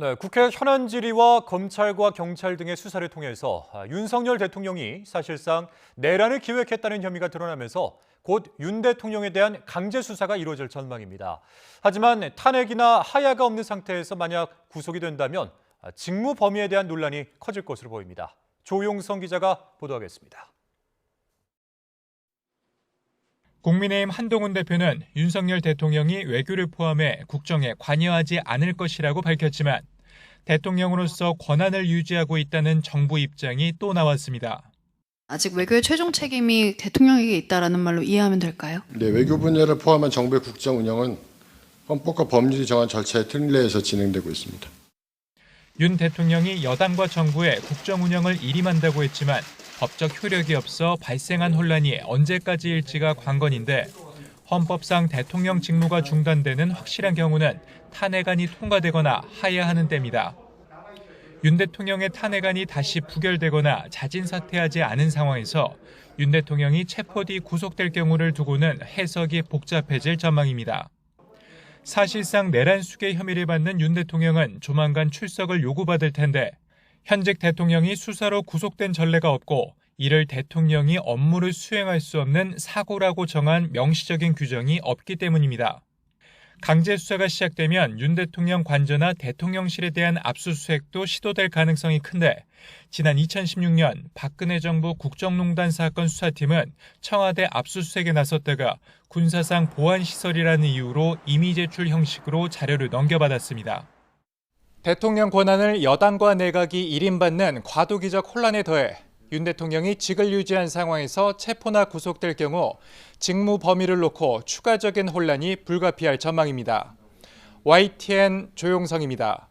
네, 국회 현안 질의와 검찰과 경찰 등의 수사를 통해서 윤석열 대통령이 사실상 내란을 기획했다는 혐의가 드러나면서 곧 윤 대통령에 대한 강제 수사가 이루어질 전망입니다. 하지만 탄핵이나 하야가 없는 상태에서 만약 구속이 된다면 직무 범위에 대한 논란이 커질 것으로 보입니다. 조용성 기자가 보도하겠습니다. 국민의힘 한동훈 대표는 윤석열 대통령이 외교를 포함해 국정에 관여하지 않을 것이라고 밝혔지만 대통령으로서 권한을 유지하고 있다는 정부 입장이 또 나왔습니다. 아직 외교의 최종 책임이 대통령에게 있다라는 말로 이해하면 될까요? 네, 외교 분야를 포함한 정부의 국정 운영은 헌법과 법률이 정한 절차에 틀린 내에서 진행되고 있습니다. 윤 대통령이 여당과 정부의 국정 운영을 일임한다고 했지만 법적 효력이 없어 발생한 혼란이 언제까지일지가 관건인데 헌법상 대통령 직무가 중단되는 확실한 경우는 탄핵안이 통과되거나 하야하는 때입니다. 윤 대통령의 탄핵안이 다시 부결되거나 자진 사퇴하지 않은 상황에서 윤 대통령이 체포 뒤 구속될 경우를 두고는 해석이 복잡해질 전망입니다. 사실상 내란 수괴 혐의를 받는 윤 대통령은 조만간 출석을 요구받을 텐데 현직 대통령이 수사로 구속된 전례가 없고 이를 대통령이 업무를 수행할 수 없는 사고라고 정한 명시적인 규정이 없기 때문입니다. 강제 수사가 시작되면 윤 대통령 관저나 대통령실에 대한 압수수색도 시도될 가능성이 큰데 지난 2016년 박근혜 정부 국정농단 사건 수사팀은 청와대 압수수색에 나섰다가 군사상 보안시설이라는 이유로 임의 제출 형식으로 자료를 넘겨받았습니다. 대통령 권한을 여당과 내각이 일임받는 과도기적 혼란에 더해 윤 대통령이 직을 유지한 상황에서 체포나 구속될 경우 직무 범위를 놓고 추가적인 혼란이 불가피할 전망입니다. YTN 조용성입니다.